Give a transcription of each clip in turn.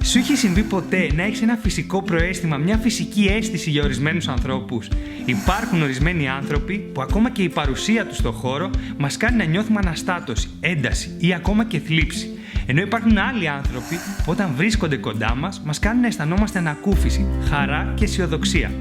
Σου έχει συμβεί ποτέ να έχεις ένα φυσικό προαίσθημα, μια φυσική αίσθηση για ορισμένους ανθρώπους? Υπάρχουν ορισμένοι άνθρωποι που ακόμα και η παρουσία τους στον χώρο μας κάνει να νιώθουμε αναστάτωση, ένταση ή ακόμα και θλίψη. Ενώ υπάρχουν άλλοι άνθρωποι που όταν βρίσκονται κοντά μας κάνουν να αισθανόμαστε ανακούφιση, χαρά και αισιοδοξία.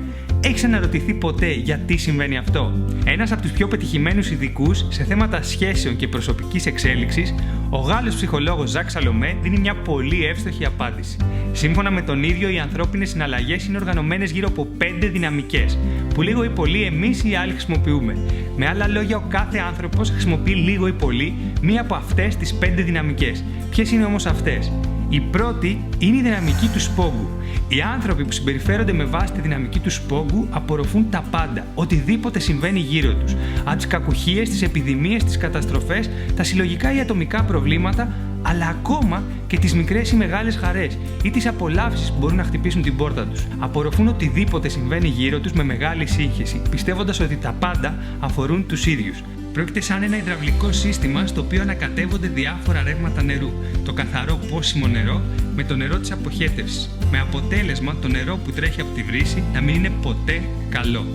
Έχεις αναρωτηθεί ποτέ γιατί συμβαίνει αυτό? Ένας από τους πιο πετυχημένους ειδικούς σε θέματα σχέσεων και προσωπικής εξέλιξης, ο Γάλλος ψυχολόγος Ζακ Σαλομέ, δίνει μια πολύ εύστοχη απάντηση. Σύμφωνα με τον ίδιο, οι ανθρώπινες συναλλαγές είναι οργανωμένες γύρω από 5 δυναμικές, που λίγο ή πολύ εμείς ή οι άλλοι χρησιμοποιούμε. Με άλλα λόγια, ο κάθε άνθρωπος χρησιμοποιεί λίγο ή πολύ μία από αυτές τις 5 δυναμικές. Ποιες είναι όμως αυτές? Η πρώτη είναι η δυναμική του σπόγκου. Οι άνθρωποι που συμπεριφέρονται με βάση τη δυναμική του σπόγκου απορροφούν τα πάντα, οτιδήποτε συμβαίνει γύρω τους. Από τις κακουχίες, τις επιδημίες, τις καταστροφές, τα συλλογικά ή ατομικά προβλήματα, αλλά ακόμα και τις μικρές ή μεγάλες χαρές ή τις απολαύσεις που μπορούν να χτυπήσουν την πόρτα τους. Απορροφούν οτιδήποτε συμβαίνει γύρω τους με μεγάλη σύγχυση, πιστεύοντας ότι τα πάντα αφορούν τους ίδιους. Πρόκειται σαν ένα υδραυλικό σύστημα στο οποίο ανακατεύονται διάφορα ρεύματα νερού, το καθαρό πόσιμο νερό με το νερό της αποχέτευσης, με αποτέλεσμα το νερό που τρέχει από τη βρύση να μην είναι ποτέ καλό.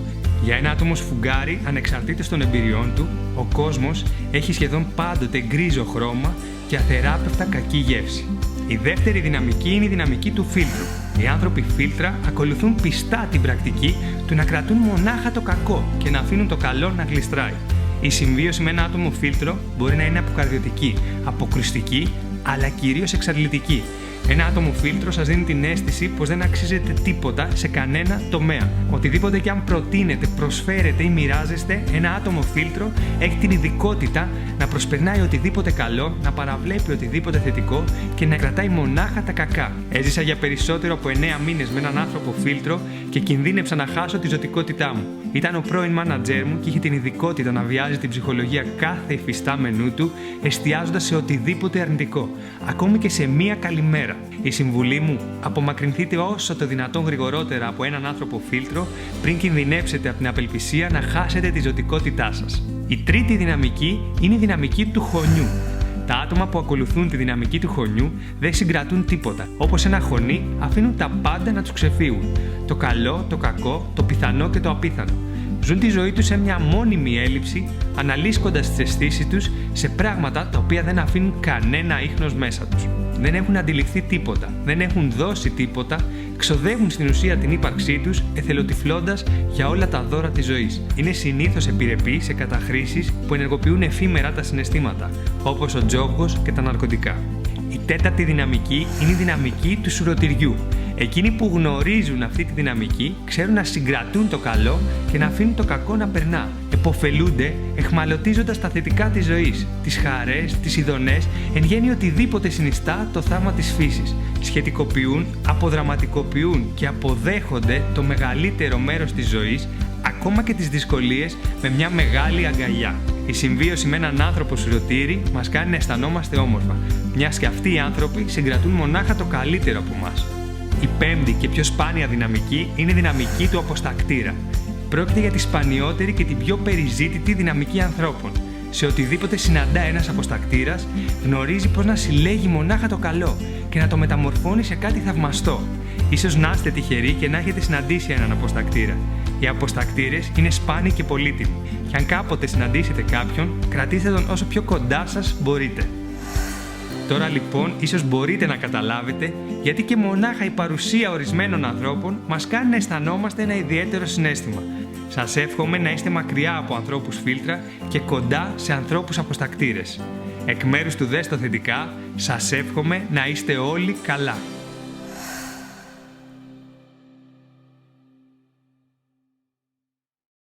Για ένα άτομο σφουγγάρι, ανεξαρτήτως των εμπειριών του, ο κόσμος έχει σχεδόν πάντοτε γκρίζο χρώμα και αθεράπευτα κακή γεύση. Η δεύτερη δυναμική είναι η δυναμική του φίλτρου. Οι άνθρωποι φίλτρα ακολουθούν πιστά την πρακτική του να κρατούν μονάχα το κακό και να αφήνουν το καλό να γλιστράει. Η συμβίωση με ένα άτομο φίλτρο μπορεί να είναι αποκαρδιωτική, αποκρουστική, αλλά κυρίως εξαντλητική. Ένα άτομο φίλτρο σας δίνει την αίσθηση πως δεν αξίζετε τίποτα σε κανένα τομέα. Οτιδήποτε και αν προτείνετε, προσφέρετε ή μοιράζεστε, ένα άτομο φίλτρο έχει την ειδικότητα να προσπερνάει οτιδήποτε καλό, να παραβλέπει οτιδήποτε θετικό και να κρατάει μονάχα τα κακά. Έζησα για περισσότερο από 9 μήνες με έναν άνθρωπο φίλτρο και κινδύνεψα να χάσω τη ζωτικότητά μου. Ήταν ο πρώην μάνατζέρ μου και είχε την ειδικότητα να βιάζει την ψυχολογία κάθε υφιστάμενού του, εστιάζοντας σε οτιδήποτε αρνητικό, ακόμη και σε μία καλημέρα. Η συμβουλή μου: απομακρυνθείτε όσο το δυνατόν γρηγορότερα από έναν άνθρωπο φίλτρο πριν κινδυνεύσετε από την απελπισία να χάσετε τη ζωτικότητά σας. Η τρίτη δυναμική είναι η δυναμική του χωνιού. Τα άτομα που ακολουθούν τη δυναμική του χωνιού δεν συγκρατούν τίποτα. Όπως ένα χωνί, αφήνουν τα πάντα να τους ξεφύγουν. Το καλό, το κακό, το πιθανό και το απίθανο. Ζουν τη ζωή τους σε μια μόνιμη έλλειψη, αναλύσκοντας τις αισθήσεις τους σε πράγματα τα οποία δεν αφήνουν κανένα ίχνος μέσα τους. Δεν έχουν αντιληφθεί τίποτα, δεν έχουν δώσει τίποτα, ξοδεύουν στην ουσία την ύπαρξή τους εθελοτυφλώντας για όλα τα δώρα της ζωής. Είναι συνήθως επιρρεπείς σε καταχρήσεις που ενεργοποιούν εφήμερα τα συναισθήματα, όπως ο τζόγος και τα ναρκωτικά. Η τέταρτη δυναμική είναι η δυναμική του σουρωτηριού. Εκείνοι που γνωρίζουν αυτή τη δυναμική ξέρουν να συγκρατούν το καλό και να αφήνουν το κακό να περνά. Εποφελούνται εχμαλωτίζοντας τα θετικά της ζωής, τις χαρές, τις ειδονές, εν γέννη οτιδήποτε συνιστά το θαύμα της φύσης. Σχετικοποιούν, αποδραματικοποιούν και αποδέχονται το μεγαλύτερο μέρος της ζωής, ακόμα και τις δυσκολίες, με μια μεγάλη αγκαλιά. Η συμβίωση με έναν άνθρωπο σουρωτήρι μας κάνει να αισθανόμαστε όμορφα, μιας και αυτοί οι άνθρωποι συγκρατούν μονάχα το καλύτερο από μας. Η πέμπτη και πιο σπάνια δυναμική είναι η δυναμική του αποστακτήρα. Πρόκειται για τη σπανιότερη και την πιο περιζήτητη δυναμική ανθρώπων. Σε οτιδήποτε συναντά ένας αποστακτήρας, γνωρίζει πώς να συλλέγει μονάχα το καλό και να το μεταμορφώνει σε κάτι θαυμαστό. Ίσως να είστε τυχεροί και να έχετε συναντήσει έναν αποστακτήρα. Οι αποστακτήρες είναι σπάνιοι και πολύτιμοι. Και αν κάποτε συναντήσετε κάποιον, κρατήστε τον όσο πιο κοντά σας μπορείτε. Τώρα λοιπόν, ίσως μπορείτε να καταλάβετε γιατί και μονάχα η παρουσία ορισμένων ανθρώπων μας κάνει να αισθανόμαστε ένα ιδιαίτερο συναίσθημα. Σας εύχομαι να είστε μακριά από ανθρώπους φίλτρα και κοντά σε ανθρώπους αποστακτήρες. Εκ μέρους του Δες το Θετικά, σας εύχομαι να είστε όλοι καλά.